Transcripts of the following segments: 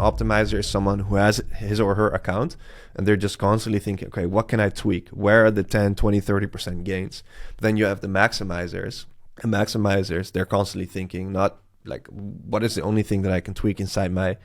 optimizer is someone who has his or her account and they're just constantly thinking, okay, what can I tweak? Where are the 10, 20, 30% gains? But then you have the maximizers. And maximizers, they're constantly thinking, not like, what is the only thing that I can tweak inside my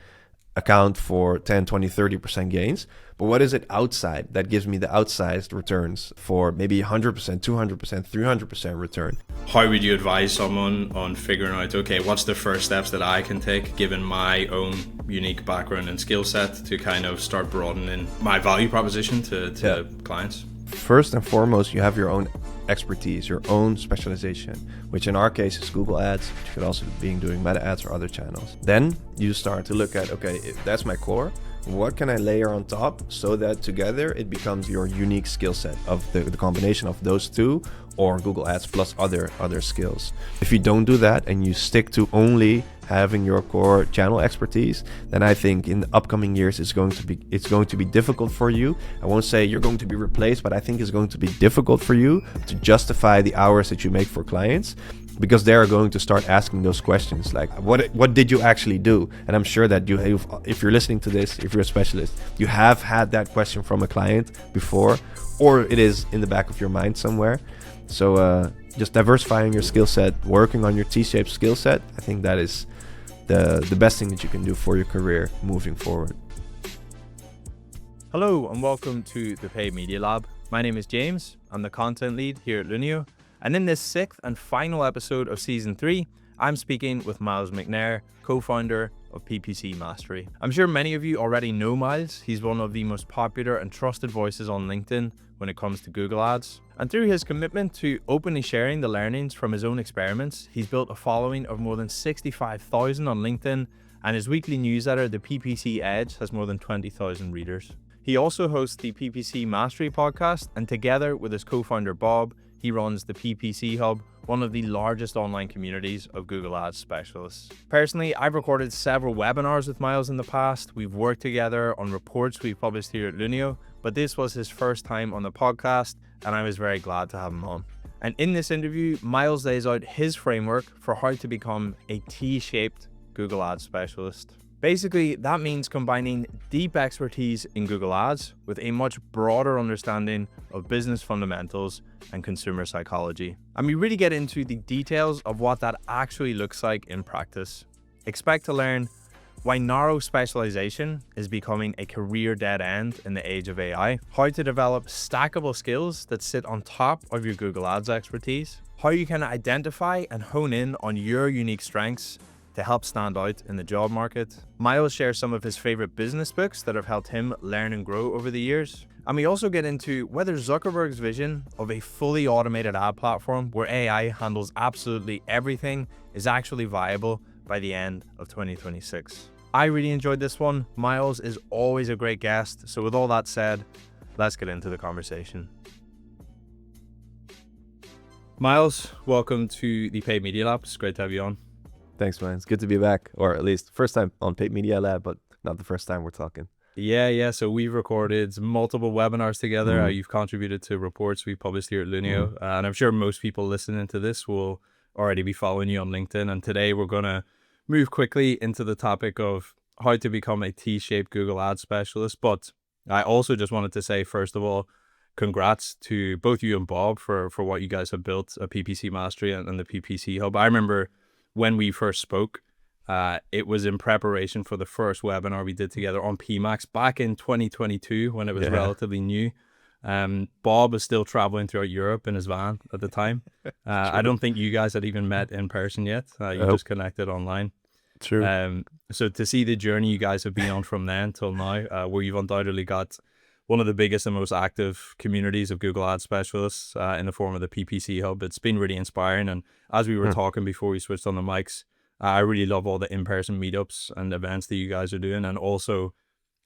account for 10, 20, 30% gains, but what is it outside that gives me the outsized returns for maybe 100%, 200%, 300% return? How would you advise someone on figuring out, okay, what's the first steps that I can take given my own unique background and skill set to kind of start broadening my value proposition to clients? First and foremost, you have your own expertise, your own specialization, which in our case is Google Ads, which could also be doing Meta Ads or other channels. Then you start to look at, okay, if that's my core, what can I layer on top so that together it becomes your unique skill set of the combination of those two, or Google Ads plus other skills. If you don't do that and you stick to only having your core channel expertise, then I think in the upcoming years it's going to be difficult for you. I won't say you're going to be replaced, but I think it's going to be difficult for you to justify the hours that you make for clients, because they are going to start asking those questions like, what did you actually do? And I'm sure that if you're listening to this, if you're a specialist, you have had that question from a client before, or it is in the back of your mind somewhere. So just diversifying your skill set, working on your T-shaped skill set, I think that is the best thing that you can do for your career moving forward. Hello and welcome to the Paid Media Lab. My name is James. I'm the content lead here at Lunio. And in this sixth and final episode of season 3, I'm speaking with Miles McNair, co-founder of PPC Mastery. I'm sure many of you already know Miles. He's one of the most popular and trusted voices on LinkedIn when it comes to Google Ads. And through his commitment to openly sharing the learnings from his own experiments, he's built a following of more than 65,000 on LinkedIn, and his weekly newsletter, The PPC Edge, has more than 20,000 readers. He also hosts the PPC Mastery podcast, and together with his co-founder Bob, he runs the PPC Hub, one of the largest online communities of Google Ads specialists. Personally, I've recorded several webinars with Miles in the past. We've worked together on reports we've published here at Lunio, but this was his first time on the podcast, and I was very glad to have him on. And in this interview, Miles lays out his framework for how to become a T-shaped Google Ads specialist. Basically, that means combining deep expertise in Google Ads with a much broader understanding of business fundamentals and consumer psychology. And we really get into the details of what that actually looks like in practice. Expect to learn why narrow specialization is becoming a career dead end in the age of AI, how to develop stackable skills that sit on top of your Google Ads expertise, how you can identify and hone in on your unique strengths to help stand out in the job market. Miles shares some of his favorite business books that have helped him learn and grow over the years. And we also get into whether Zuckerberg's vision of a fully automated ad platform where AI handles absolutely everything is actually viable by the end of 2026. I really enjoyed this one. Miles is always a great guest. So with all that said, let's get into the conversation. Miles, welcome to the Paid Media Lab. It's great to have you on. Thanks, man. It's good to be back, or at least first time on Paid Media Lab, but not the first time we're talking. Yeah. So we've recorded multiple webinars together. You've contributed to reports we published here at Lunio. And I'm sure most people listening to this will already be following you on LinkedIn. And today we're going to move quickly into the topic of how to become a T-shaped Google Ads specialist. But I also just wanted to say, first of all, congrats to both you and Bob for what you guys have built at PPC Mastery and the PPC Hub. I remember when we first spoke, it was in preparation for the first webinar we did together on PMax back in 2022 when it was relatively new. Bob was still traveling throughout Europe in his van at the time. I don't think you guys had even met in person yet. You just connected online. True. So to see the journey you guys have been on from then till now, where you've undoubtedly got one of the biggest and most active communities of Google Ads specialists in the form of the PPC Hub. It's been really inspiring. And as we were talking before we switched on the mics, I really love all the in-person meetups and events that you guys are doing. And also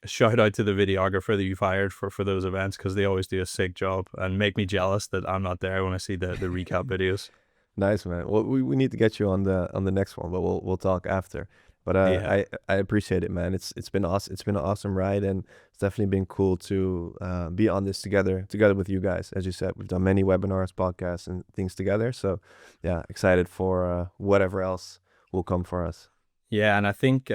shout out to the videographer that you've hired for those events, because they always do a sick job and make me jealous that I'm not there when I see the recap videos. Nice, man. Well, we need to get you on the next one, but we'll talk after. But I appreciate it, man. It's been awesome. It's been an awesome ride, and it's definitely been cool to be on this together with you guys. As you said, we've done many webinars, podcasts, and things together. So, yeah, excited for whatever else will come for us. Yeah, and I think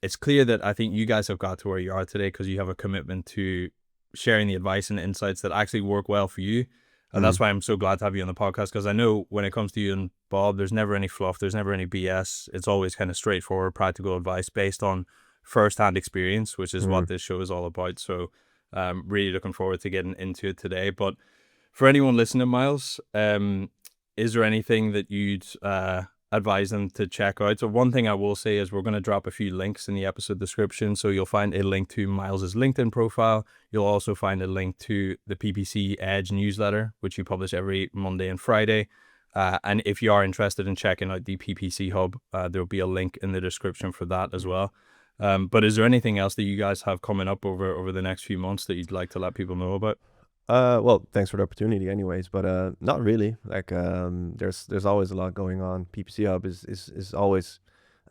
it's clear that I think you guys have got to where you are today because you have a commitment to sharing the advice and insights that actually work well for you. And that's why I'm so glad to have you on the podcast, because I know when it comes to you and Bob, there's never any fluff, there's never any BS. It's always kind of straightforward, practical advice based on first-hand experience, which is what this show is all about. So really looking forward to getting into it today. But for anyone listening, Miles, is there anything that you'd advise them to check out? So one thing I will say is we're going to drop a few links in the episode description. So you'll find a link to Miles's LinkedIn profile. You'll also find a link to the PPC Edge newsletter, which you publish every Monday and Friday. And if you are interested in checking out the PPC Hub, there'll be a link in the description for that as well. But is there anything else that you guys have coming up over the next few months that you'd like to let people know about? Well, thanks for the opportunity anyways, but not really. Like there's always a lot going on. PPC Hub is always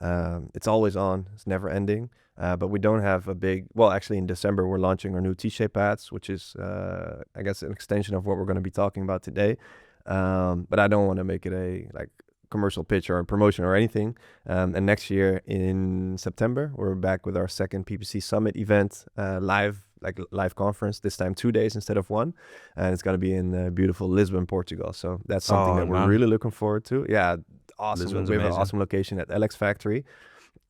it's always on. It's never ending. But we don't have a big, well, actually in December we're launching our new T-shaped hats, which is I guess an extension of what we're going to be talking about today. But I don't want to make it a like commercial pitch or a promotion or anything. And next year in September we're back with our second PPC Summit event, live conference, this time 2 days instead of one, and it's going to be in beautiful Lisbon, Portugal. So that's something that we're really looking forward to. Yeah, awesome. Lisbon's we have amazing. an awesome location at LX Factory,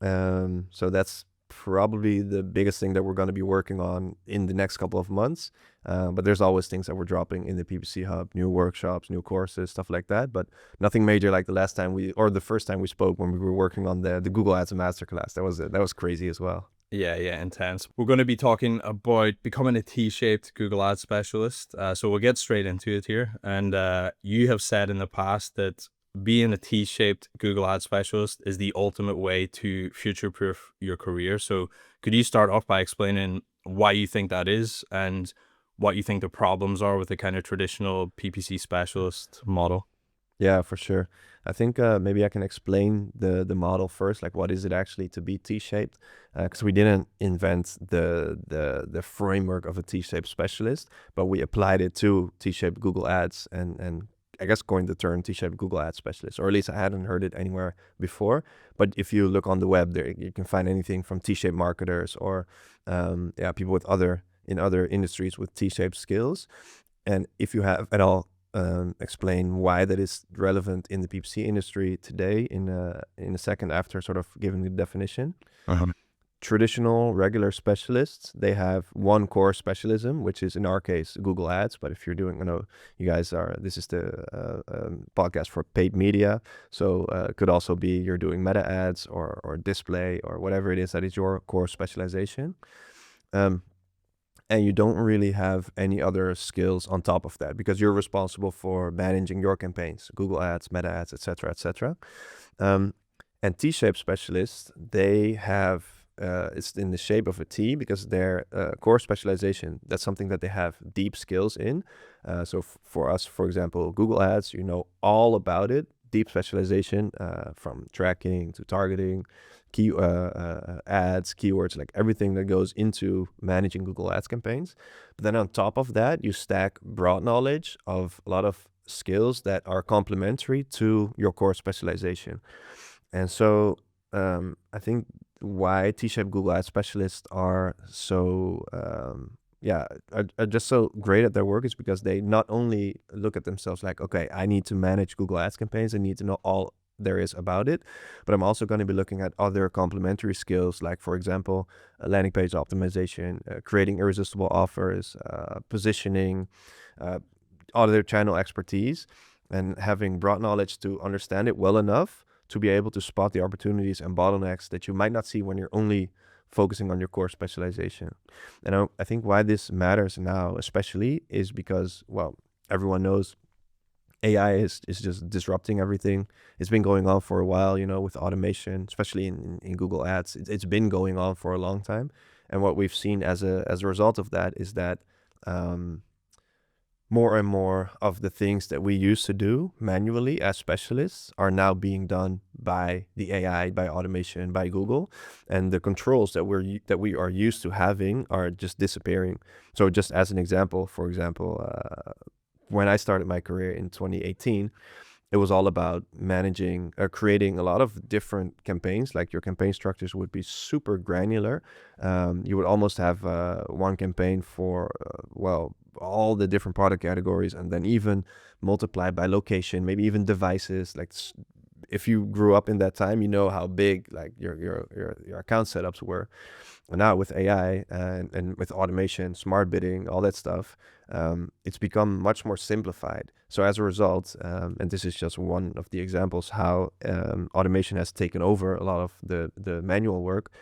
so that's probably the biggest thing that we're going to be working on in the next couple of months. But there's always things that we're dropping in the PPC Hub, new workshops, new courses, stuff like that. But nothing major like the first time we spoke when we were working on the Google Ads Masterclass. That was crazy as well. Yeah, intense. We're going to be talking about becoming a T-shaped Google Ads specialist. So we'll get straight into it here. And you have said in the past that being a T-shaped Google Ads specialist is the ultimate way to future-proof your career. So could you start off by explaining why you think that is and what you think the problems are with the kind of traditional PPC specialist model? Yeah, for sure. I think maybe I can explain the model first, like what is it actually to be T-shaped? Because we didn't invent the framework of a T-shaped specialist, but we applied it to T-shaped Google Ads and I guess coined the term T-shaped Google Ads specialist, or at least I hadn't heard it anywhere before. But if you look on the web, there you can find anything from T-shaped marketers or people with other industries with T-shaped skills. And if you have at all explain why that is relevant in the PPC industry today in a second after sort of giving the definition. Traditional regular specialists, they have one core specialism, which is in our case Google Ads. But if you're doing, this is the podcast for paid media, so it could also be you're doing meta ads or display or whatever it is that is your core specialization. And you don't really have any other skills on top of that because you're responsible for managing your campaigns, Google Ads, Meta Ads, etc., etc. And T-shaped specialists, they have, it's in the shape of a T because their core specialization, that's something that they have deep skills in. So for us, for example, Google Ads, you know all about it, deep specialization from tracking to targeting, ads, keywords, like everything that goes into managing Google Ads campaigns. But then on top of that, you stack broad knowledge of a lot of skills that are complementary to your core specialization. And so I think why T-shaped Google Ads specialists are so are just so great at their work is because they not only look at themselves like, okay, I need to manage Google Ads campaigns, I need to know all there is about it, but I'm also going to be looking at other complementary skills, like for example, landing page optimization, creating irresistible offers, positioning, other channel expertise, and having broad knowledge to understand it well enough to be able to spot the opportunities and bottlenecks that you might not see when you're only focusing on your core specialization. And I think why this matters now especially is because, well, everyone knows AI is just disrupting everything. It's been going on for a while, with automation, especially in Google Ads. It's been going on for a long time. And what we've seen as a result of that is that more and more of the things that we used to do manually as specialists are now being done by the AI, by automation, by Google, and the controls that we are used to having are just disappearing. So just as an example, when I started my career in 2018, it was all about managing, creating a lot of different campaigns. Like your campaign structures would be super granular. You would almost have one campaign for, all the different product categories, and then even multiply by location, maybe even devices. Like if you grew up in that time, you know how big like your account setups were. And now with AI and with automation, smart bidding, all that stuff, it's become much more simplified. So as a result, and this is just one of the examples how automation has taken over a lot of the manual work.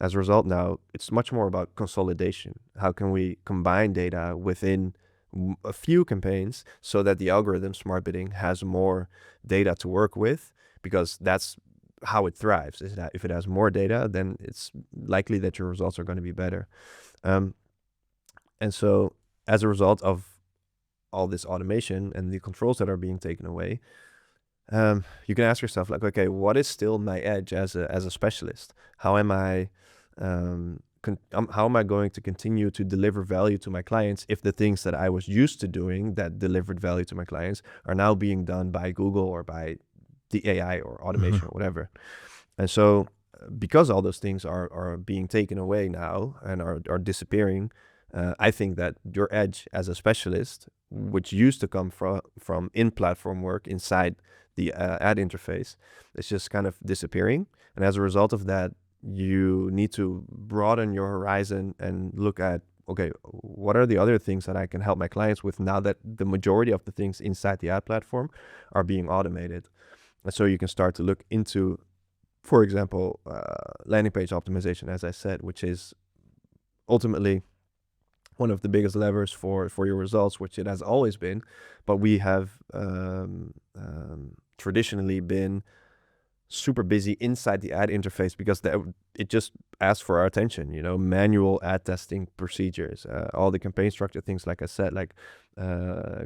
As a result, now it's much more about consolidation. How can we combine data within a few campaigns so that the algorithm, smart bidding, has more data to work with? Because that's how it thrives, is that if it has more data, then it's likely that your results are going to be better. And so as a result of all this automation and the controls that are being taken away, you can ask yourself, like, okay, what is still my edge as a specialist? How am I how am I going to continue to deliver value to my clients if the things that I was used to doing that delivered value to my clients are now being done by Google or by the AI or automation or whatever? And so because all those things are being taken away now and are disappearing, I think that your edge as a specialist, which used to come from in-platform work inside the ad interface, is just kind of disappearing. And as a result of that, you need to broaden your horizon and look at, okay, what are the other things that I can help my clients with now that the majority of the things inside the ad platform are being automated? And so you can start to look into, for example, landing page optimization, as I said, which is ultimately one of the biggest levers for your results, which it has always been. But we have traditionally been super busy inside the ad interface because it just asks for our attention, manual ad testing procedures, all the campaign structure things, like I said, like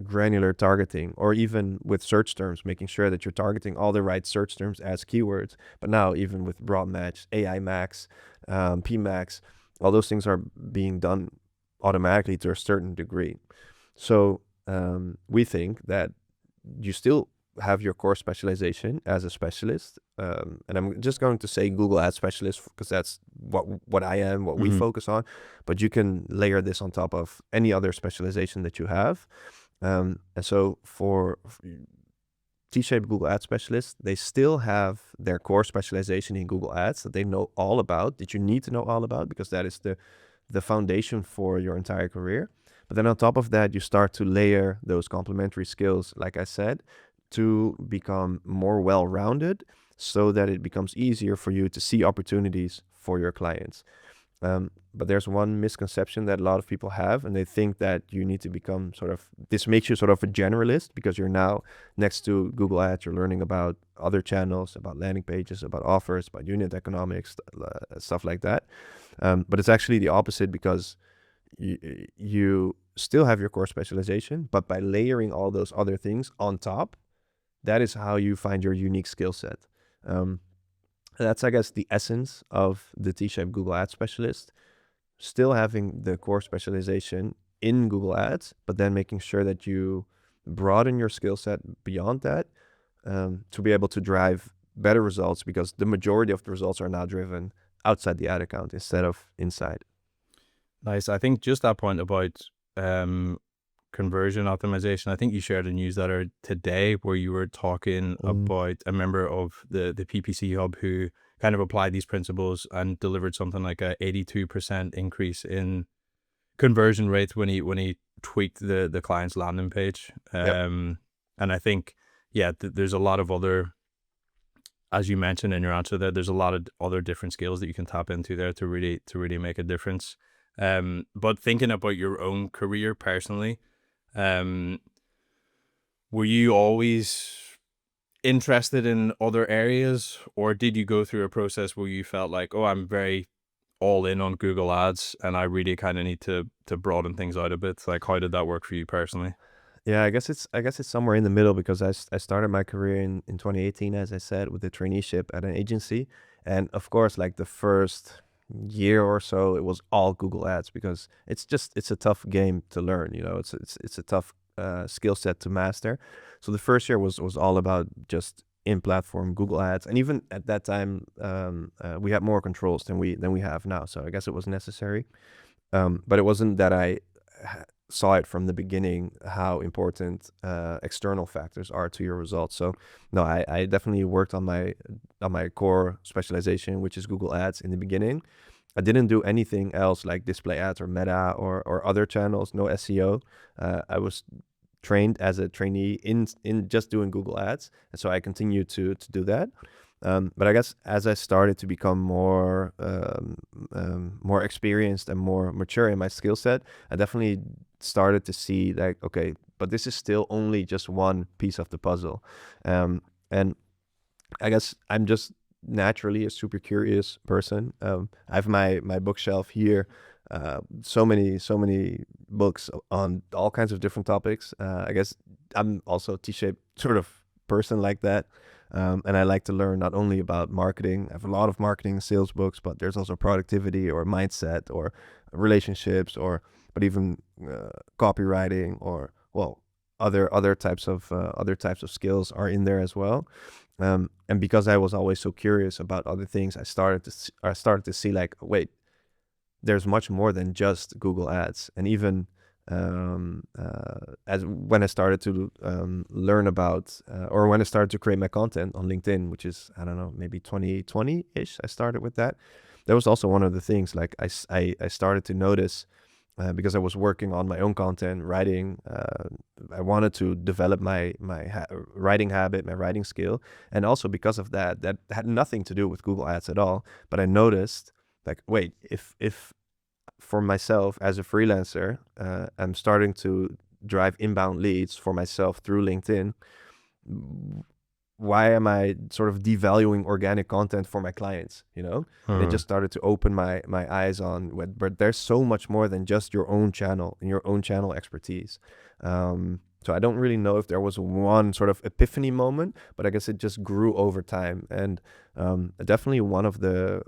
granular targeting, or even with search terms, making sure that you're targeting all the right search terms as keywords. But now even with broad match, AI max, PMax, all those things are being done automatically to a certain degree. So we think that you still have your core specialization as a specialist, and I'm just going to say Google Ad Specialist because that's what I am, what we focus on, but you can layer this on top of any other specialization that you have. And so for T-shaped Google Ad Specialists, they still have their core specialization in Google Ads that they know all about, that you need to know all about, because that is the foundation for your entire career. But then on top of that, you start to layer those complementary skills, like I said, to become more well-rounded so that it becomes easier for you to see opportunities for your clients. But there's one misconception that a lot of people have, and they think that you need to become this makes you sort of a generalist because you're now next to Google Ads, you're learning about other channels, about landing pages, about offers, about unit economics, stuff like that. But it's actually the opposite, because you still have your core specialization, but by layering all those other things on top, that is how you find your unique skill set. That's, I guess, the essence of the T-shaped Google Ads Specialist. Still having the core specialization in Google Ads, but then making sure that you broaden your skill set beyond that to be able to drive better results, because the majority of the results are now driven outside the ad account instead of inside. Nice. I think just that point about conversion optimization, I think you shared a newsletter today where you were talking about a member of the PPC Hub who kind of applied these principles and delivered something like a 82% increase in conversion rates when he tweaked the client's landing page. And I think, there's a lot of other, as you mentioned in your answer there, there's a lot of other different skills that you can tap into there to really make a difference. But thinking about your own career personally, were you always interested in other areas, or did you go through a process where you felt like, oh, I'm very all in on Google Ads and I really kind of need to broaden things out a bit? Like, how did that work for you personally? Yeah, I guess it's somewhere in the middle, because I started my career in 2018, as I said, with a traineeship at an agency. And of course, like the first year or so, it was all Google Ads, because it's a tough game to learn. It's a tough skill set to master. So the first year was all about just in-platform Google Ads, and even at that time, we had more controls than we have now. So I guess it was necessary, but it wasn't that I saw it from the beginning how important external factors are to your results. So no, I definitely worked on my core specialization, which is Google Ads in the beginning. I didn't do anything else like display ads or meta or other channels, no SEO. I was trained as a trainee in just doing Google Ads, and so I continued to do that. But I guess as I started to become more experienced and more mature in my skill set, I definitely started to see like, okay, but this is still only just one piece of the puzzle. And I guess I'm just naturally a super curious person. I have my bookshelf here, so many books on all kinds of different topics. I guess I'm also a T-shaped sort of person like that. And I like to learn not only about marketing. I have a lot of marketing and sales books, but there's also productivity or mindset or relationships but even copywriting or other types of skills are in there as well. And because I was always so curious about other things, I started to see like, wait, there's much more than just Google Ads. And even as when I started to learn about or when I started to create my content on LinkedIn, which is, I don't know, maybe 2020-ish, I started with that. That was also one of the things, like I started to notice, because I was working on my own content, writing. I wanted to develop my writing habit, my writing skill. And also because of that had nothing to do with Google Ads at all. But I noticed, like, wait, if for myself as a freelancer, I'm starting to drive inbound leads for myself through LinkedIn, why am I sort of devaluing organic content for my clients, And it just started to open my eyes on, but there's so much more than just your own channel and your own channel expertise. So I don't really know if there was one sort of epiphany moment, but I guess it just grew over time. And definitely one of the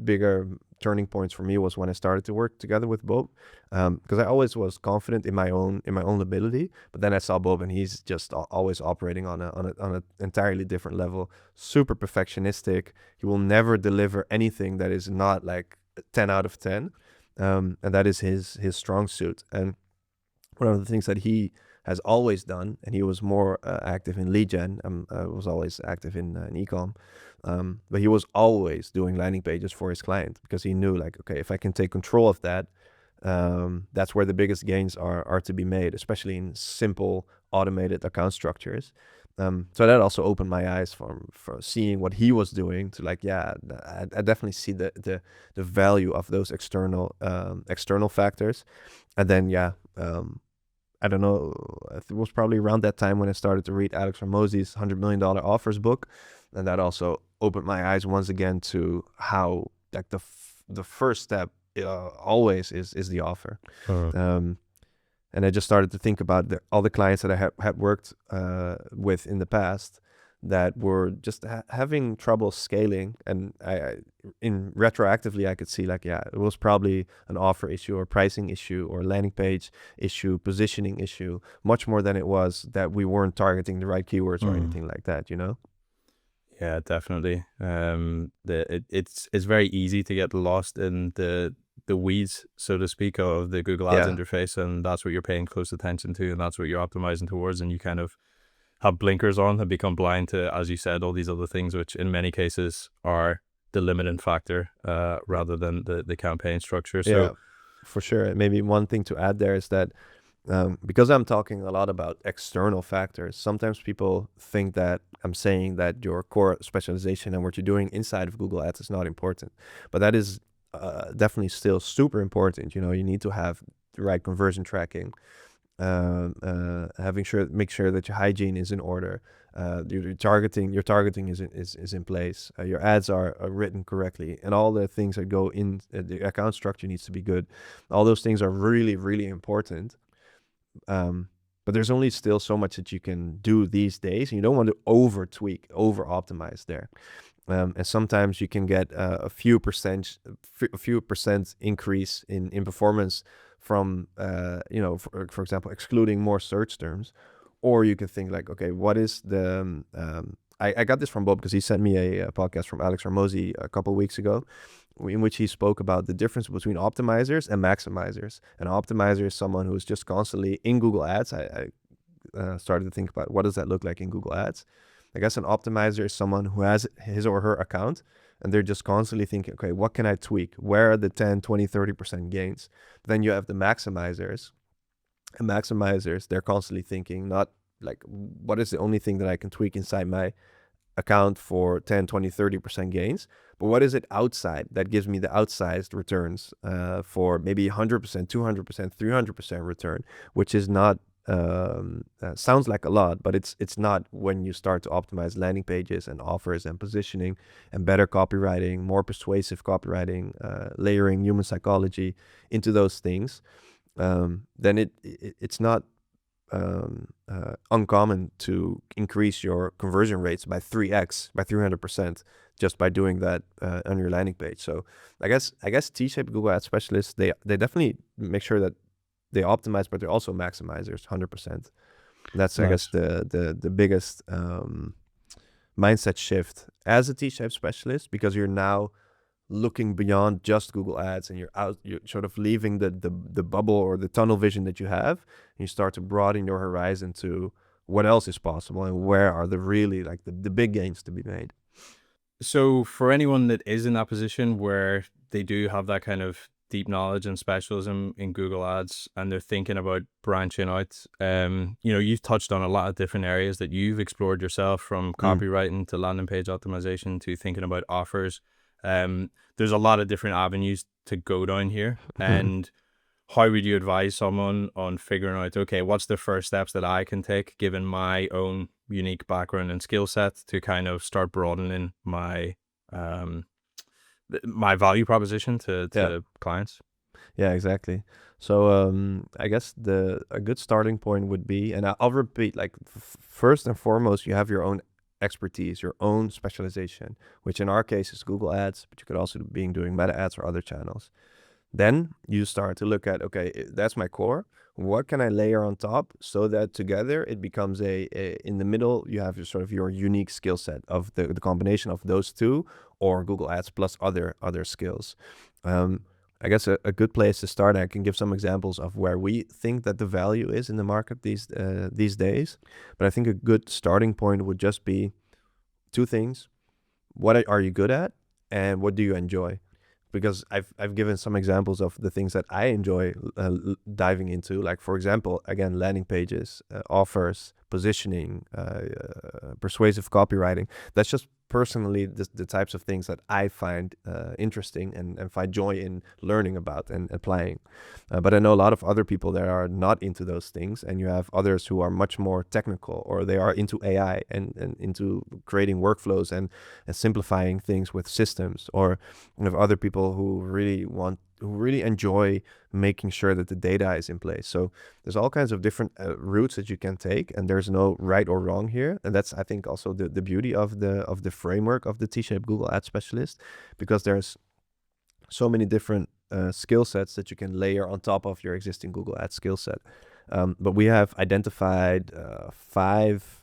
bigger turning points for me was when I started to work together with Bob, because I always was confident in my own ability. But then I saw Bob, and he's just always operating on an entirely different level, super perfectionistic. He will never deliver anything that is not like 10 out of 10, and that is his strong suit. And one of the things that he has always done, and he was more active in lead gen. I was always active in e-com, but he was always doing landing pages for his client, because he knew, like, okay, if I can take control of that, that's where the biggest gains are to be made, especially in simple automated account structures. So that also opened my eyes for seeing what he was doing to, like, yeah, I definitely see the value of those external factors. And then I don't know, it was probably around that time when I started to read Alex Hormozi's $100 Million Offers book. And that also opened my eyes once again to how, like, the first step always is the offer. And I just started to think about all the clients that I had worked with in the past that were just having trouble scaling. And retroactively, I could see, like, yeah, it was probably an offer issue or pricing issue or landing page issue, positioning issue, much more than it was that we weren't targeting the right keywords or anything like that, Yeah, definitely. It's very easy to get lost in the weeds, so to speak, of the Google Ads interface, and that's what you're paying close attention to, and that's what you're optimizing towards, and you kind of have blinkers on and become blind to, as you said, all these other things, which in many cases are the limiting factor rather than the campaign structure. So yeah, for sure. Maybe one thing to add there is that because I'm talking a lot about external factors, sometimes people think that I'm saying that your core specialization and what you're doing inside of Google Ads is not important, but that is definitely still super important. You need to have the right conversion tracking, make sure that your hygiene is in order, your targeting is in place, your ads are written correctly, and all the things that go in the account structure needs to be good. All those things are really, really important. But there's only still so much that you can do these days, and you don't want to over tweak, over optimize there. And sometimes you can get a few percent increase in performance from for example, excluding more search terms. Or you can think like, okay, what is the I got this from Bob because he sent me a podcast from Alex Ramosi a couple of weeks ago, in which he spoke about the difference between optimizers and maximizers. An optimizer is someone who's just constantly in Google Ads. I started to think about what does that look like in Google Ads. I guess an optimizer is someone who has his or her account and they're just constantly thinking, okay, what can I tweak? Where are the 10, 20, 30% gains? Then you have the maximizers. And maximizers, they're constantly thinking, not like, what is the only thing that I can tweak inside my account for 10, 20, 30% gains? But what is it outside that gives me the outsized returns for maybe 100%, 200%, 300% return, which is not, sounds like a lot, but it's not when you start to optimize landing pages and offers and positioning and better copywriting, more persuasive copywriting, layering human psychology into those things. Then it's not uncommon to increase your conversion rates by 3x, by 300%, just by doing that on your landing page. So I guess T-shaped Google Ads specialists, they definitely make sure that they optimize, but they're also maximizers, 100%. That's nice. I guess the biggest mindset shift as a T-shaped specialist, because you're now looking beyond just Google Ads and you're sort of leaving the bubble or the tunnel vision that you have, and you start to broaden your horizon to what else is possible and where are the really like the big gains to be made. So for anyone that is in that position where they do have that kind of deep knowledge and specialism in Google Ads and they're thinking about branching out, you've touched on a lot of different areas that you've explored yourself, from copywriting to landing page optimization to thinking about offers. There's a lot of different avenues to go down here. And how would you advise someone on figuring out, okay, what's the first steps that I can take given my own unique background and skill set to kind of start broadening my my value proposition to clients? Yeah, exactly. So I guess a good starting point would be, and I'll repeat, like first and foremost, you have your own expertise, your own specialization, which in our case is Google Ads, but you could also be doing Meta Ads or other channels. Then you start to look at, okay, that's my core. What can I layer on top so that together it becomes in the middle, you have your unique skill set of the combination of those two, or Google Ads plus other skills. I guess a good place to start, I can give some examples of where we think that the value is in the market these days. But I think a good starting point would just be two things. What are you good at, and what do you enjoy? Because I've given some examples of the things that I enjoy diving into, like, for example, again, landing pages, offers, positioning, persuasive copywriting. That's just personally the types of things that I find interesting and find joy in learning about and applying. But I know a lot of other people that are not into those things, and you have others who are much more technical, or they are into AI and into creating workflows and simplifying things with systems, or you have other people who really enjoy making sure that the data is in place. So there's all kinds of different routes that you can take, and there's no right or wrong here. And that's, I think, also the beauty of the framework of the T-shaped Google Ads specialist, because there's so many different skill sets that you can layer on top of your existing Google Ads skill set. But we have identified 5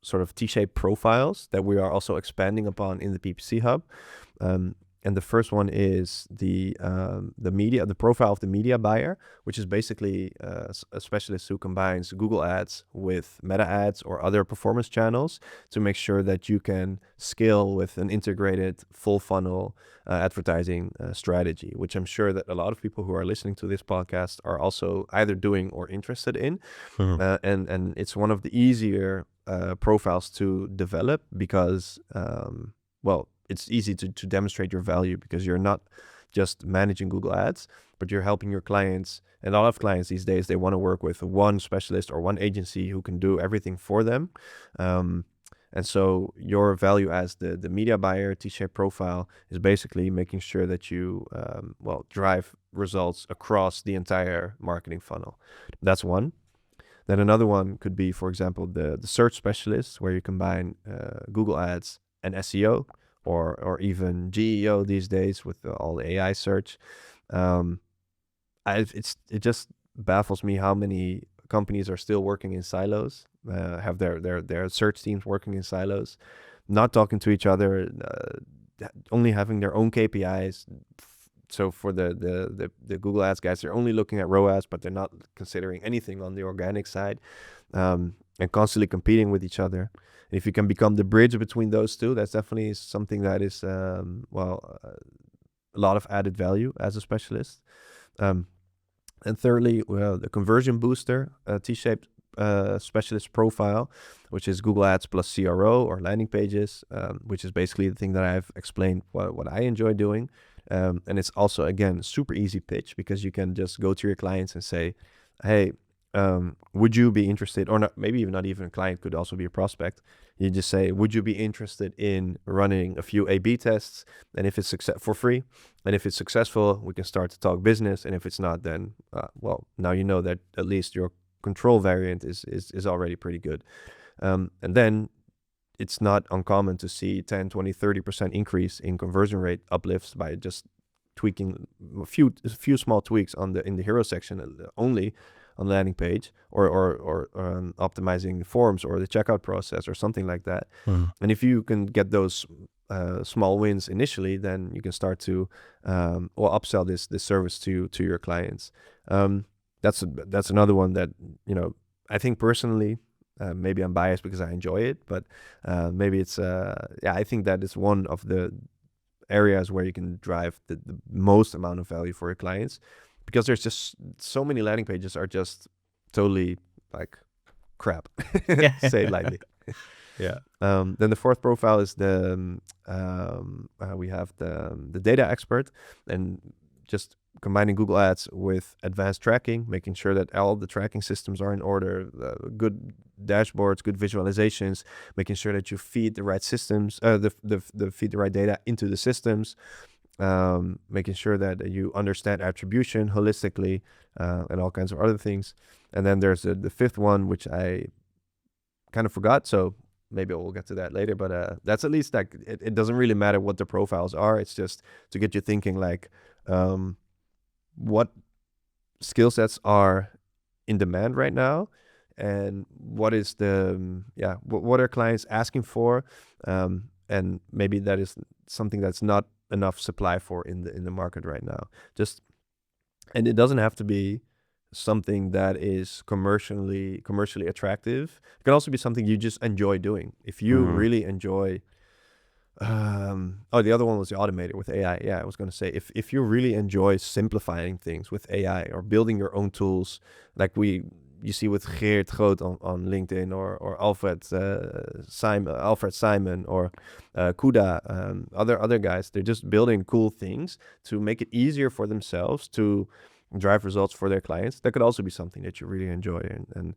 sort of T-shaped profiles that we are also expanding upon in the PPC Hub. And the first one is the profile of the media buyer, which is basically a specialist who combines Google Ads with Meta Ads or other performance channels to make sure that you can scale with an integrated full funnel advertising strategy, which I'm sure that a lot of people who are listening to this podcast are also either doing or interested in. And it's one of the easier profiles to develop because, it's easy to demonstrate your value, because you're not just managing Google Ads, but you're helping your clients. And a lot of clients these days, they want to work with one specialist or one agency who can do everything for them. And so your value as the media buyer T-shaped profile is basically making sure that you drive results across the entire marketing funnel. That's one. Then another one could be, for example, the search specialist, where you combine Google Ads an SEO or even GEO these days with all the AI search. It just baffles me how many companies are still working in silos, have their search teams working in silos, not talking to each other, only having their own KPIs. So for the Google Ads guys, they're only looking at ROAS, but they're not considering anything on the organic side, and constantly competing with each other. If you can become the bridge between those two, that's definitely something that is a lot of added value as a specialist. And thirdly, the conversion booster, T-shaped specialist profile, which is Google Ads plus CRO or landing pages, which is basically the thing that I've explained what I enjoy doing. And it's also, again, super easy pitch, because you can just go to your clients and say, hey, would you be interested, or not, maybe even not even a client, could also be a prospect. You just say, would you be interested in running a few A/B tests? And if it's for free, and if it's successful, we can start to talk business. And if it's not, then now you know that at least your control variant is already pretty good. And then it's not uncommon to see 10, 20, 30% increase in conversion rate uplifts by just tweaking a few small tweaks in the hero section only on the landing page, or optimizing the forms or the checkout process or something like that. And if you can get those small wins initially, then you can start to upsell this service to your clients. That's another one that, I think personally, maybe I'm biased because I enjoy it, but maybe it's I think that is one of the areas where you can drive the most amount of value for your clients, because there's just so many landing pages are just totally like crap, say it lightly. Yeah. Then the fourth profile is we have the data expert, and just combining Google Ads with advanced tracking, making sure that all the tracking systems are in order, good dashboards, good visualizations, making sure that you feed the right systems, feed the right data into the systems, making sure that you understand attribution holistically, and all kinds of other things. And then there's the fifth one, which I kind of forgot, so maybe we'll get to that later, but that's at least like, it doesn't really matter what the profiles are. It's just to get you thinking like, what skill sets are in demand right now, and what is what are clients asking for, and maybe that is something that's not enough supply for in the market right now. And it doesn't have to be something that is commercially attractive. It can also be something you just enjoy doing. If you really enjoy the other one was the automator with AI. Yeah, I was going to say, if you really enjoy simplifying things with AI or building your own tools, like you see with Geert Groot on LinkedIn, or Alfred Simon, or Kuda, other guys, they're just building cool things to make it easier for themselves to drive results for their clients. That could also be something that you really enjoy. And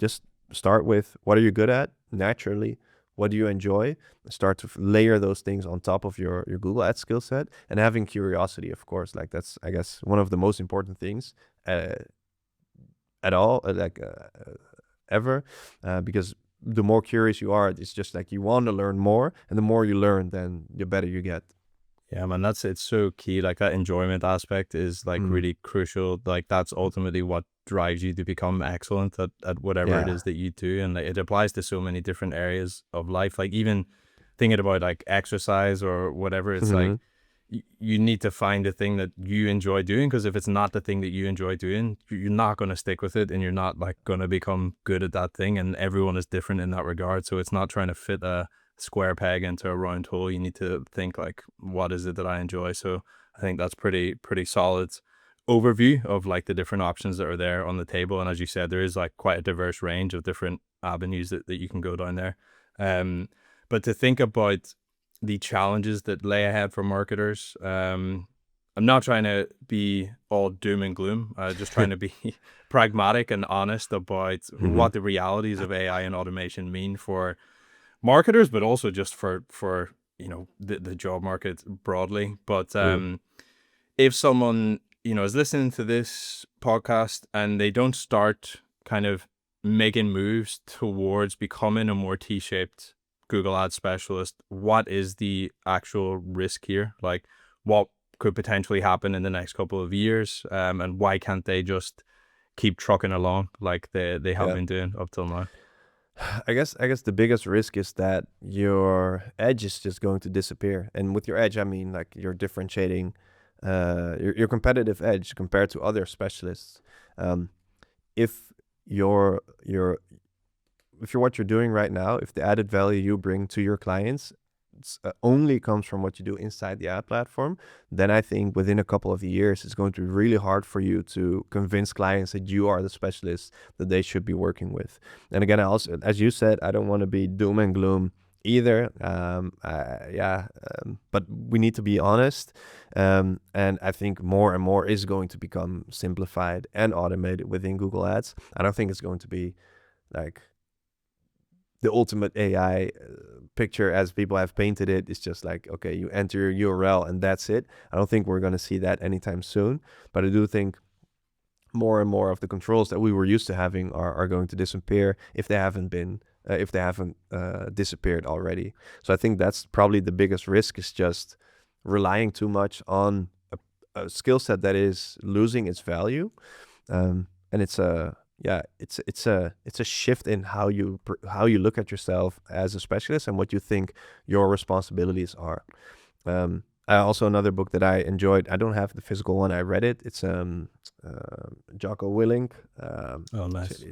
just start with, what are you good at naturally? What do you enjoy? Start to layer those things on top of your Google Ads skill set, and having curiosity, of course. Like, that's, I guess, one of the most important things at all, ever, because the more curious you are, it's just like you want to learn more, and the more you learn, then the better you get. Yeah, man, it's so key. Like, that enjoyment aspect is like really crucial. Like, that's ultimately what drives you to become excellent at whatever it is that you do. And like, it applies to so many different areas of life. Like, even thinking about like exercise or whatever, it's like, you need to find the thing that you enjoy doing, because if it's not the thing that you enjoy doing, you're not going to stick with it, and you're not like going to become good at that thing. And everyone is different in that regard. So it's not trying to fit a square peg into a round hole. You need to think like, what is it that I enjoy? So I think that's pretty solid overview of like the different options that are there on the table. And as you said, there is like quite a diverse range of different avenues that you can go down there. But to think about the challenges that lay ahead for marketers, I'm not trying to be all doom and gloom, just trying to be pragmatic and honest about what the realities of AI and automation mean for marketers, but also just for the job market broadly. But if someone is listening to this podcast and they don't start kind of making moves towards becoming a more T-shaped Google Ads specialist, what is the actual risk here? Like, what could potentially happen in the next couple of years, and why can't they just keep trucking along like they have Yeah. been doing up till now? I guess the biggest risk is that your edge is just going to disappear. And with your edge, I mean like you're differentiating your competitive edge compared to other specialists. If you're what you're doing right now, if the added value you bring to your clients only comes from what you do inside the ad platform, then I think within a couple of years, it's going to be really hard for you to convince clients that you are the specialist that they should be working with. And again, I also, as you said, I don't want to be doom and gloom either. But we need to be honest. And I think more and more is going to become simplified and automated within Google Ads. I don't think it's going to be like the ultimate AI picture as people have painted it. It's just like, okay, you enter your URL and that's it. I don't think we're going to see that anytime soon, but I do think more and more of the controls that we were used to having are going to disappear if they haven't disappeared already. So I think that's probably the biggest risk, is just relying too much on a skill set that is losing its value. And it's a shift in how you look at yourself as a specialist and what you think your responsibilities are. Also, another book that I enjoyed, I don't have the physical one, I read it. It's Jocko Willink. Oh, nice.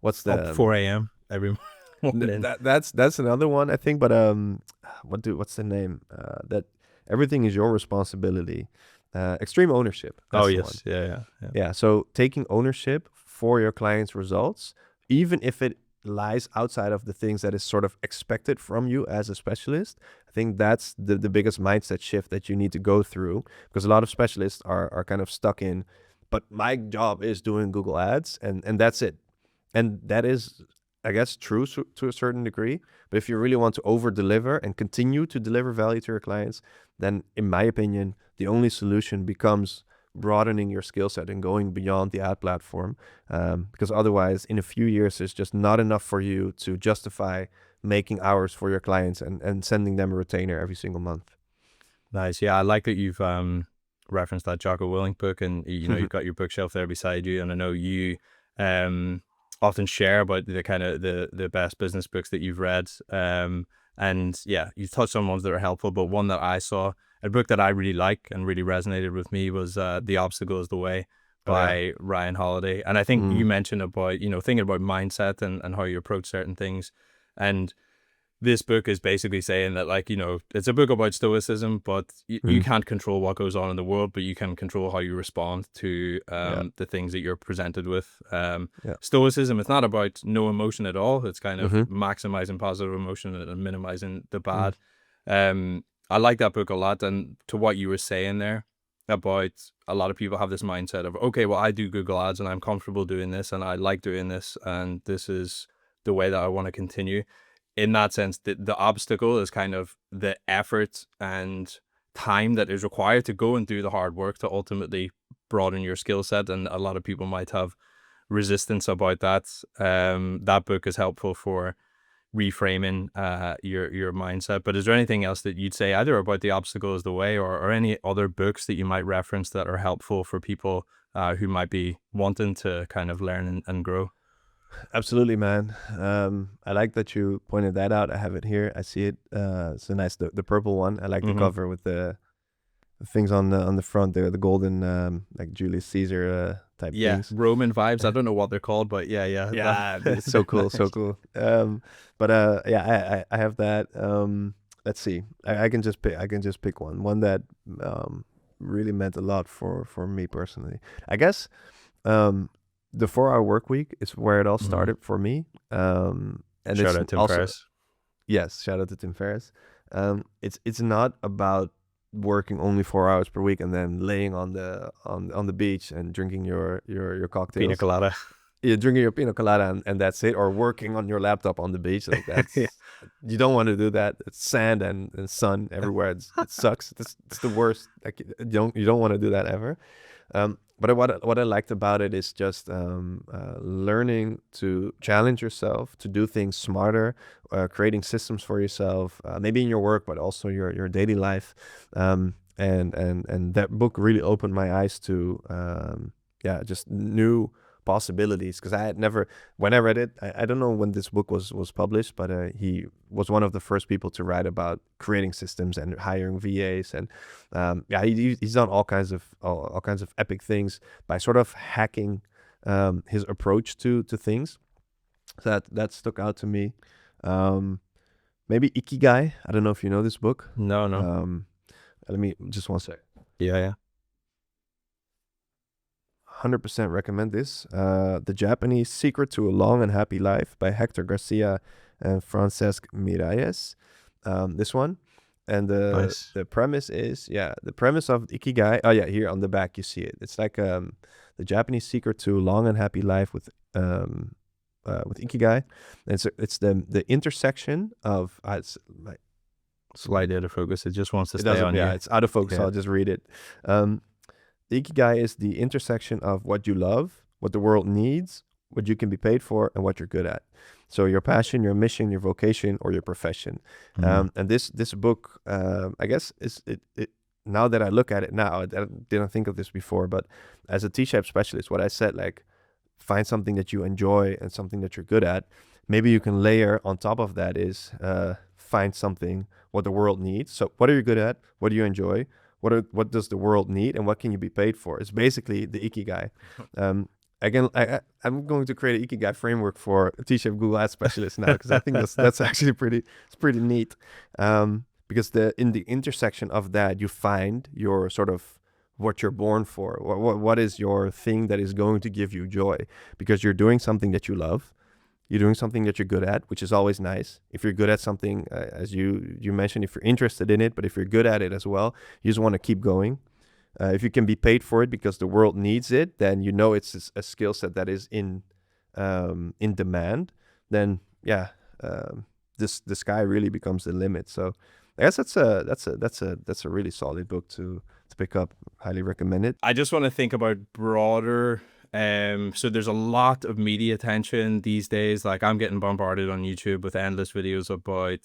What's the Up 4 a.m. every morning. That's another one, I think. But what's the name? That everything is your responsibility. Extreme ownership. That's the one. Yeah. So taking ownership for your client's results, even if it lies outside of the things that is sort of expected from you as a specialist. I think that's the biggest mindset shift that you need to go through, because a lot of specialists are kind of stuck in, but my job is doing Google Ads and that's it. And that is, I guess, true to a certain degree. But if you really want to over deliver and continue to deliver value to your clients, then in my opinion, the only solution becomes broadening your skill set and going beyond the ad platform, because otherwise in a few years there's just not enough for you to justify making hours for your clients and sending them a retainer every single month. Nice. Yeah, I like that you've referenced that Jocko Willink book, and you've got your bookshelf there beside you, and I know you often share about the kind of the best business books that you've read, and yeah, you touched on ones that are helpful, but one that I saw, a book that I really like and really resonated with me, was The Obstacle is the Way by Ryan Holiday. And I think you mentioned about, thinking about mindset and how you approach certain things. And this book is basically saying that, like, it's a book about stoicism, but you can't control what goes on in the world, but you can control how you respond to the things that you're presented with. Stoicism is not about no emotion at all. It's kind of maximizing positive emotion and minimizing the bad. I like that book a lot. And to what you were saying there about a lot of people have this mindset of, okay, well, I do Google Ads and I'm comfortable doing this and I like doing this and this is the way that I want to continue. In that sense, the obstacle is kind of the effort and time that is required to go and do the hard work to ultimately broaden your skill set. And a lot of people might have resistance about that. That book is helpful for reframing your mindset. But is there anything else that you'd say either about The Obstacle is the Way or any other books that you might reference that are helpful for people who might be wanting to kind of learn and grow? Absolutely, man. I like that you pointed that out. I have it here. I see it. It's a nice, the purple one. I like the cover with the things on the front there, the golden like Julius Caesar type things. Roman vibes. I don't know what they're called, but yeah. It's so cool, so cool. I have that. Let's see. I can just pick one that really meant a lot for me personally. I guess the 4-hour work week is where it all started for me. And shout out to Tim Ferriss. Yes, shout out to Tim Ferriss. It's not about working only 4 hours per week and then laying on the beach and drinking your cocktails. Pina colada. Yeah, drinking your pina colada and that's it, or working on your laptop on the beach. Like that's you don't want to do that. It's sand and sun everywhere. It sucks. It's the worst. Like you don't want to do that ever. but what I liked about it is just learning to challenge yourself, to do things smarter, creating systems for yourself, maybe in your work, but also your daily life. And that book really opened my eyes to just new possibilities, because I had never, when I read it, I don't know when this book was published, but he was one of the first people to write about creating systems and hiring VAs, and he's done all kinds of epic things by sort of hacking his approach to things. So that stuck out to me. Maybe Ikigai. I don't know if you know this book. No. Let me just one sec. Yeah. 100% recommend this. The Japanese Secret to a Long and Happy Life by Hector Garcia and Francesc Miralles. This one. And Nice. the premise is, the premise of Ikigai. Oh yeah, here on the back you see it. It's like the Japanese Secret to a Long and Happy Life with Ikigai. And it's the intersection of it's like Slight out of focus. It just wants to stay on you. it's out of focus. Yeah. I'll just read it. The Ikigai is the intersection of what you love, what the world needs, what you can be paid for, and what you're good at. So your passion, your mission, your vocation, or your profession. And this book, I guess, is it. Now that I look at it now, I didn't think of this before, but as a T-shape specialist, what I said, like, find something that you enjoy and something that you're good at. Maybe you can layer on top of that is find something what the world needs. So what are you good at? What do you enjoy? What does the world need, and what can you be paid for? It's basically the Ikigai. Again, I'm going to create an Ikigai framework for T-shaped Google Ads specialists now, because I think that's actually pretty neat. Because in the intersection of that, you find your sort of what you're born for. What is your thing that is going to give you joy? Because you're doing something that you love. You're doing something that you're good at, which is always nice. If you're good at something, as you mentioned, if you're interested in it, but if you're good at it as well, you just want to keep going. If you can be paid for it because the world needs it, then you know it's a skill set that is in demand. Then the sky really becomes the limit. So I guess that's a really solid book to pick up. Highly recommend it. I just want to think about broader. So there's a lot of media attention these days. Like, I'm getting bombarded on YouTube with endless videos about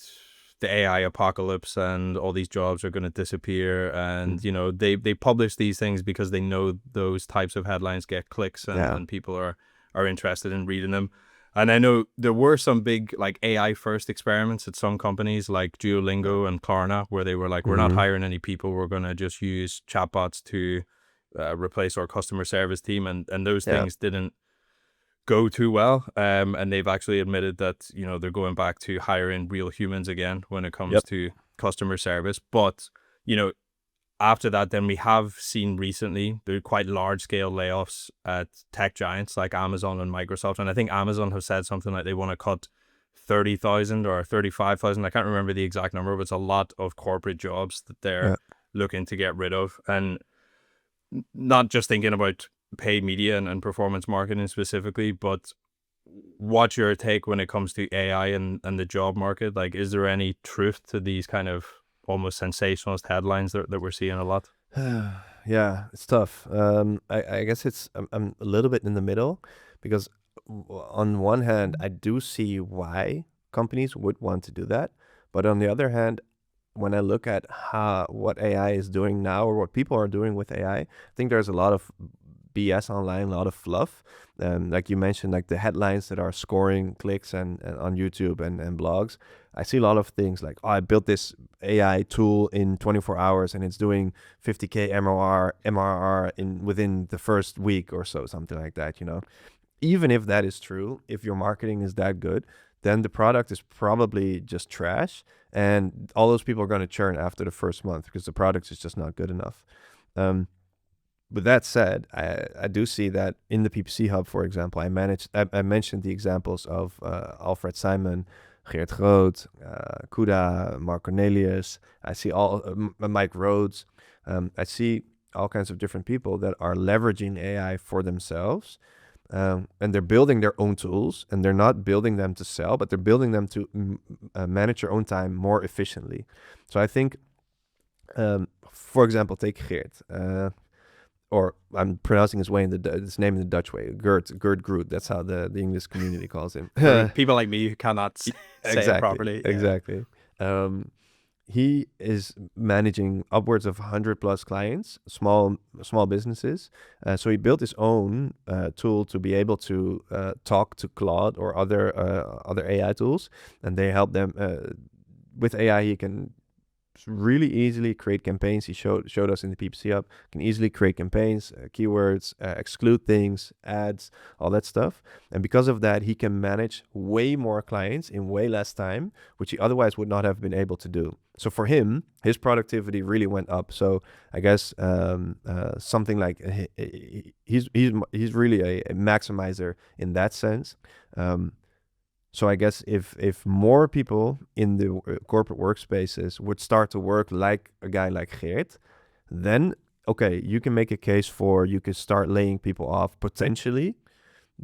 the AI apocalypse and all these jobs are going to disappear. And, you know, they publish these things because they know those types of headlines get clicks and people are interested in reading them. And I know there were some big like AI first experiments at some companies like Duolingo and Klarna, where they were like, we're not hiring any people. We're going to just use chatbots to replace our customer service team, and those things didn't go too well, and they've actually admitted that, you know, they're going back to hiring real humans again when it comes to customer service. But, you know, after that, then we have seen recently there are quite large scale layoffs at tech giants like Amazon and Microsoft, and I think Amazon have said something like they want to cut 30,000 or 35,000. I can't remember the exact number, but it's a lot of corporate jobs that they're looking to get rid of. And not just thinking about paid media and performance marketing specifically, but what's your take when it comes to AI and the job market? Like, is there any truth to these kind of almost sensationalist headlines that we're seeing a lot? Yeah, it's tough. I guess I'm a little bit in the middle, because on one hand, I do see why companies would want to do that. But on the other hand, when I look at what AI is doing now, or what people are doing with AI, I think there's a lot of BS online, a lot of fluff. Like you mentioned, like the headlines that are scoring clicks and on YouTube and blogs. I see a lot of things like, oh, I built this AI tool in 24 hours and it's doing 50K MRR within the first week or so, something like that, you know. Even if that is true, if your marketing is that good, then the product is probably just trash, and all those people are going to churn after the first month because the product is just not good enough. With that said, I do see that in the PPC Hub, for example, I mentioned the examples of Alfred Simon, Geert Groot, Kuda, Mark Cornelius. I see Mike Rhodes. I see all kinds of different people that are leveraging AI for themselves. And they're building their own tools, and they're not building them to sell, but they're building them to manage your own time more efficiently. So I think, for example, take Geert. or I'm pronouncing his name in the Dutch way, Gert Groot. That's how the English community calls him. For people like me who cannot say it properly. Exactly. He is managing upwards of 100 plus clients, small businesses. So he built his own tool to be able to talk to Claude or other AI tools, and they help them with AI. He can really easily create campaigns. He showed us in the PPC Hub, can easily create campaigns, keywords, exclude things, ads, all that stuff. And because of that, he can manage way more clients in way less time, which he otherwise would not have been able to do. So for him, his productivity really went up. So I guess something like he's really a maximizer in that sense. So I guess if more people in the corporate workspaces would start to work like a guy like Geert, then, okay, you can make a case for you can start laying people off potentially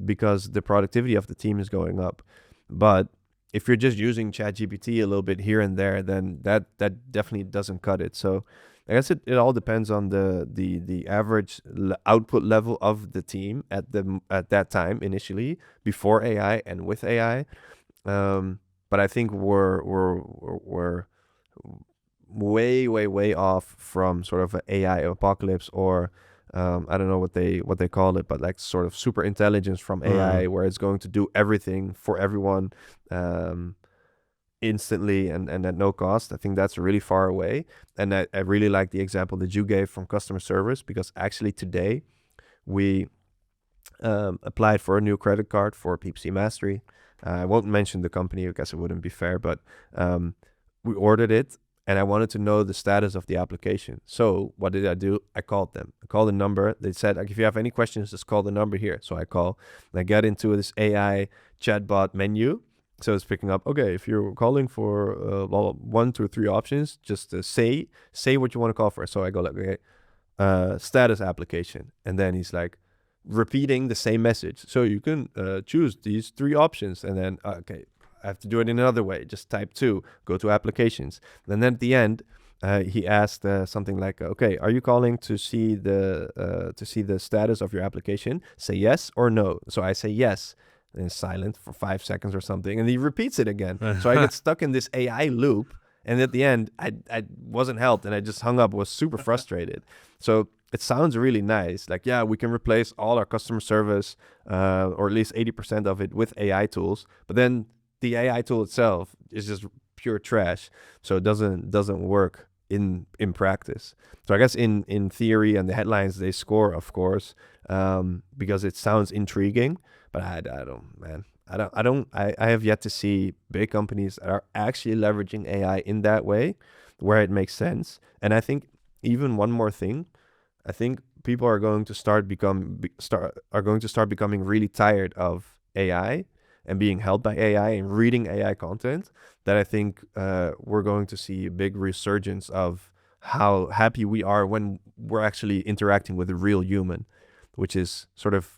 because the productivity of the team is going up. But if you're just using ChatGPT a little bit here and there, then that definitely doesn't cut it. So I guess it all depends on the average output level of the team at that time initially, before AI and with AI. But I think we're way off from sort of an AI apocalypse, or I don't know what they call it, but like sort of super intelligence from AI, where it's going to do everything for everyone instantly and at no cost. I think that's really far away. And I really like the example that you gave from customer service, because actually today we applied for a new credit card for PPC Mastery. I won't mention the company, I guess it wouldn't be fair, but we ordered it and I wanted to know the status of the application. So what did I do? I called them. I called the number. They said, like, if you have any questions, just call the number here. So I call and I get into this AI chatbot menu. So it's picking up, okay, if you're calling for 1, 2, 3 options, just say what you want to call for. So I go like, okay, status application. And then he's like repeating the same message. So you can choose these 3 options. And then, okay, I have to do it in another way. Just type 2, go to applications. And then at the end, he asked something like, okay, are you calling to see the status of your application? Say yes or no. So I say yes. And silent for 5 seconds or something, and he repeats it again. So I get stuck in this AI loop, and at the end I wasn't helped, and I just hung up, was super frustrated. So it sounds really nice, like, yeah, we can replace all our customer service or at least 80% of it with AI tools, but then the AI tool itself is just pure trash, so it doesn't work in practice. So I guess in theory and the headlines they score, of course, because it sounds intriguing. But I have yet to see big companies that are actually leveraging AI in that way, where it makes sense. And I think even one more thing, I think people are going to start becoming really tired of AI and being held by AI and reading AI content. That I think we're going to see a big resurgence of how happy we are when we're actually interacting with a real human, which is sort of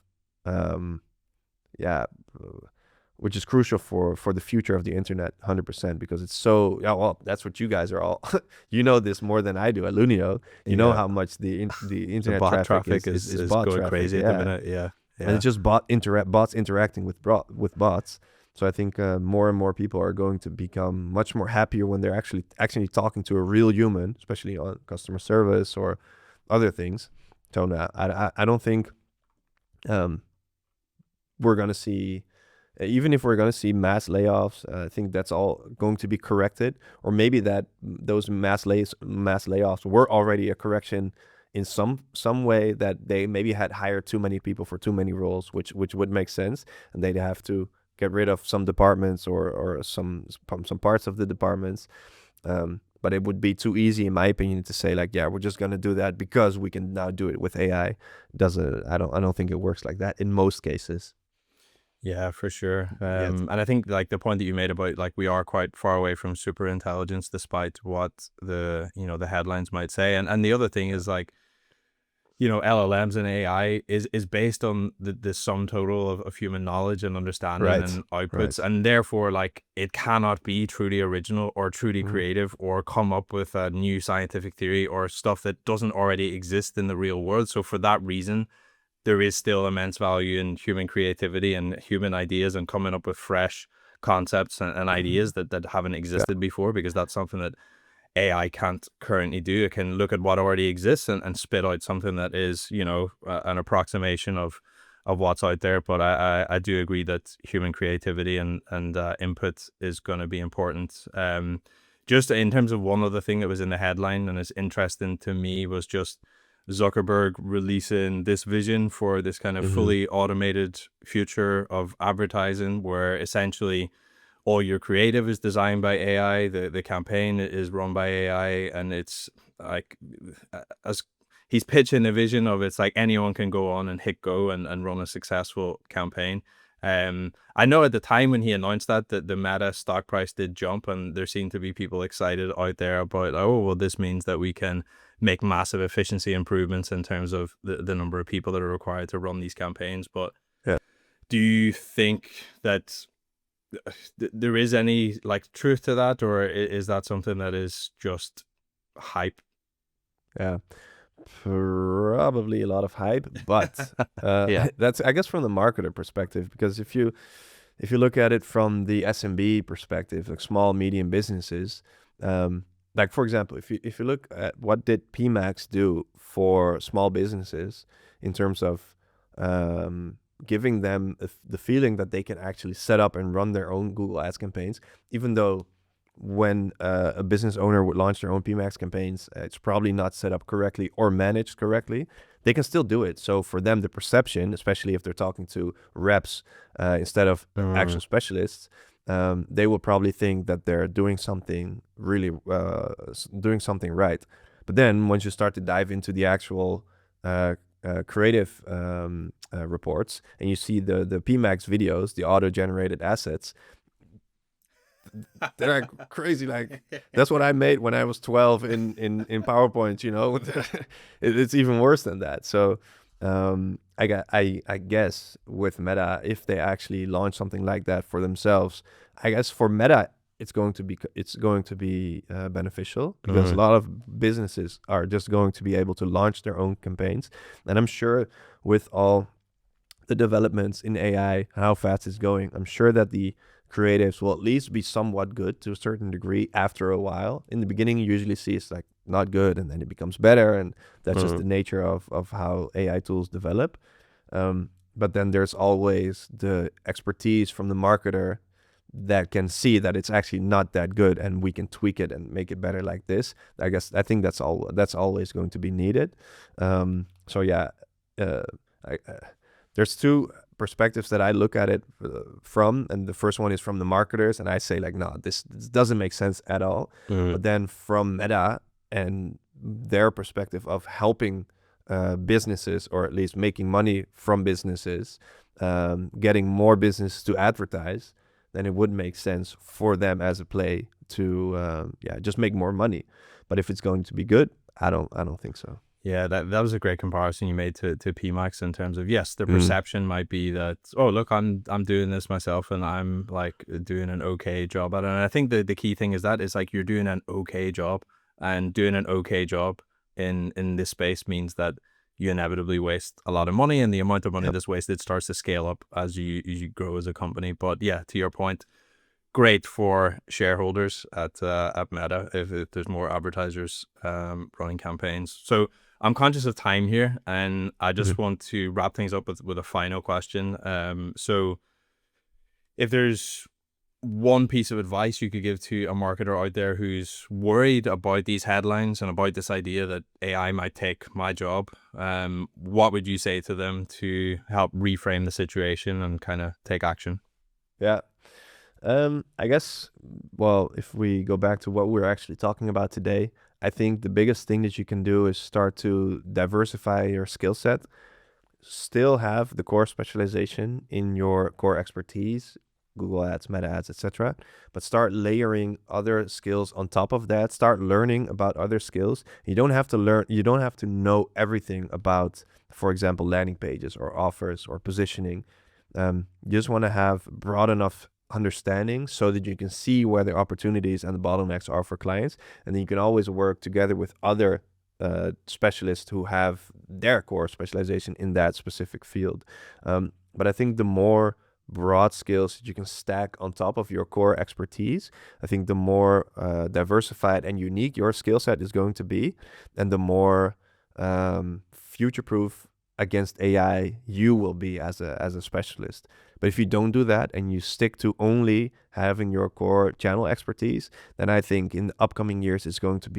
which is crucial for the future of the internet, 100%, because it's so, well, that's what you guys are all, you know this more than I do at Lunio. You know how much the internet bot traffic is bot going traffic, crazy at the minute. Yeah. And it's just bots interacting with bots. So I think more and more people are going to become much more happier when they're actually talking to a real human, especially on customer service or other things. So no, I don't think we're going to see, even if we're going to see mass layoffs, I think that's all going to be corrected. Or maybe that those mass layoffs were already a correction in some way, that they maybe had hired too many people for too many roles, which would make sense, and they'd have to get rid of some departments or some parts of the departments. But it would be too easy, in my opinion, to say like, yeah, we're just gonna do that because we can now do it with AI. I don't think it works like that in most cases. Yeah, for sure. And I think like the point that you made about like we are quite far away from super intelligence, despite what the headlines might say. And the other thing is like, LLMs and AI is based on the sum total of human knowledge and understanding Right. and outputs, Right. and therefore, like, it cannot be truly original or truly Mhm. creative or come up with a new scientific theory or stuff that doesn't already exist in the real world. So for that reason, there is still immense value in human creativity and human ideas and coming up with fresh concepts and ideas that haven't Yeah. existed before, because that's something that AI can't currently do. It can look at what already exists and spit out something that is, an approximation of what's out there. But I do agree that human creativity and input is going to be important. Just in terms of one other thing that was in the headline and is interesting to me was just Zuckerberg releasing this vision for this kind of Hmm. fully automated future of advertising, where essentially all your creative is designed by AI, the campaign is run by AI, and it's like, as he's pitching a vision of, it's like anyone can go on and hit go and run a successful campaign. I know at the time when he announced that the Meta stock price did jump, and there seemed to be people excited out there about, oh, well, this means that we can make massive efficiency improvements in terms of the number of people that are required to run these campaigns. But Yeah. do you think that there is any like truth to that, or is that something that is just hype? Yeah. Probably a lot of hype, but Yeah. that's, I guess, from the marketer perspective, because if you look at it from the SMB perspective, like small medium businesses, like for example, if you look at what did PMax do for small businesses in terms of giving them the feeling that they can actually set up and run their own Google Ads campaigns, even though when a business owner would launch their own PMax campaigns, it's probably not set up correctly or managed correctly. They can still do it. So for them, the perception, especially if they're talking to reps instead of actual specialists, they will probably think that they're doing something really, doing something right. But then once you start to dive into the actual creative reports, and you see the PMax videos, the auto-generated assets, they're like crazy. Like, that's what I made when I was 12 in PowerPoint, it's even worse than that. So I guess with Meta, if they actually launch something like that for themselves, I guess for Meta it's going to be beneficial, because a lot of businesses are just going to be able to launch their own campaigns. And I'm sure with all the developments in AI, how fast it's going, I'm sure that the creatives will at least be somewhat good to a certain degree after a while. In the beginning, you usually see it's like not good, and then it becomes better, and that's just the nature of how AI tools develop. But then there's always the expertise from the marketer that can see that it's actually not that good, and we can tweak it and make it better like this. I think that's always going to be needed. So yeah, there's two perspectives that I look at it from, and the first one is from the marketers, and I say like, no, this doesn't make sense at all. But then from Meta and their perspective of helping businesses, or at least making money from businesses, getting more business to advertise, then it would make sense for them as a play to just make more money. But if it's going to be good, I don't think so. Yeah, that was a great comparison you made to PMax, in terms of, yes, the perception might be that, oh, look, I'm doing this myself and I'm like doing an okay job at it. And I think the key thing is that it's like you're doing an okay job, and doing an okay job in this space means that you inevitably waste a lot of money, and the amount of money Yep. that's wasted starts to scale up as you grow as a company. But yeah, to your point, great for shareholders at Meta if there's more advertisers running campaigns. So I'm conscious of time here, and I just want to wrap things up with a final question. So if there's one piece of advice you could give to a marketer out there who's worried about these headlines and about this idea that AI might take my job, what would you say to them to help reframe the situation and kind of take action? Yeah. I guess, well, if we go back to what we're actually talking about today, I think the biggest thing that you can do is start to diversify your skill set. Still have the core specialization in your core expertise, Google Ads, Meta Ads, etc. But start layering other skills on top of that. Start learning about other skills. You don't have to learn. You don't have to know everything about, for example, landing pages or offers or positioning. You just want to have broad enough understanding so that you can see where the opportunities and the bottlenecks are for clients, and then you can always work together with other specialists who have their core specialization in that specific field. But I think the more broad skills that you can stack on top of your core expertise, I think the more diversified and unique your skill set is going to be, and the more future-proof against AI you will be as a specialist. But if you don't do that and you stick to only having your core channel expertise, then I think in the upcoming years it's going to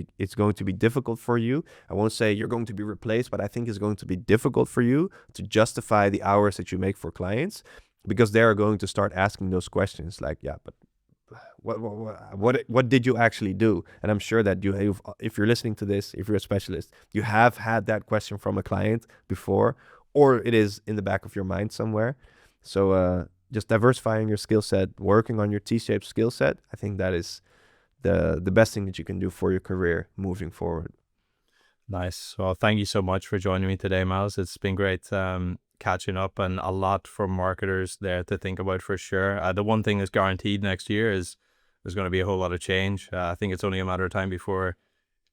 be difficult for you. I won't say you're going to be replaced, but I think it's going to be difficult for you to justify the hours that you make for clients, because they are going to start asking those questions like, yeah, but what did you actually do? And I'm sure that if you're listening to this, if you're a specialist, you have had that question from a client before, or it is in the back of your mind somewhere. So just diversifying your skill set, working on your T-shaped skill set, I think that is the best thing that you can do for your career moving forward. Nice. Well, thank you so much for joining me today, Miles. It's been great catching up, and a lot for marketers there to think about for sure. The one thing that's guaranteed next year is there's going to be a whole lot of change. I think it's only a matter of time before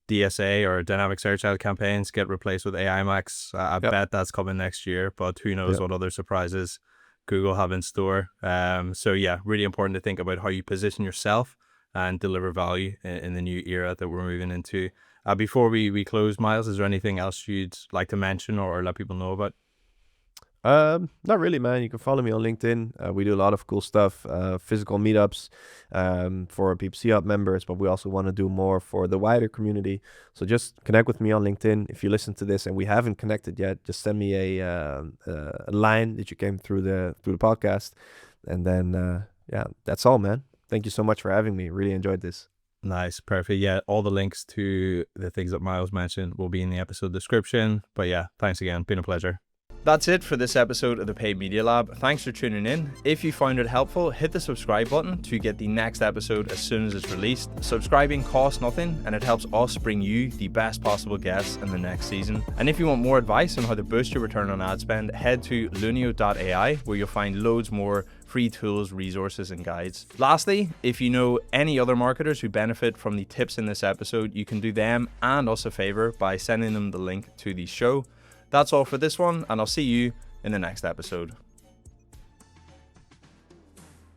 DSA or dynamic search ad campaigns get replaced with AI Max. I bet that's coming next year, but who knows what other surprises Google have in store. So yeah, really important to think about how you position yourself and deliver value in the new era that we're moving into. Before we close, Miles, is there anything else you'd like to mention or let people know about? Not really, man. You can follow me on LinkedIn. We do a lot of cool stuff, physical meetups for PPC Hub members, but we also want to do more for the wider community. So just connect with me on LinkedIn. If you listen to this and we haven't connected yet, just send me a line that you came through the podcast, and then that's all, man. Thank you so much for having me. Really enjoyed this. Nice, perfect. Yeah, all the links to the things that Miles mentioned will be in the episode description. But yeah, thanks again. Been a pleasure. That's it for this episode of the Paid Media Lab. Thanks for tuning in. If you found it helpful, hit the subscribe button to get the next episode as soon as it's released. Subscribing costs nothing, and it helps us bring you the best possible guests in the next season. And if you want more advice on how to boost your return on ad spend, head to lunio.ai, where you'll find loads more free tools, resources, and guides. Lastly, if you know any other marketers who benefit from the tips in this episode, you can do them and us a favor by sending them the link to the show. That's all for this one, and I'll see you in the next episode.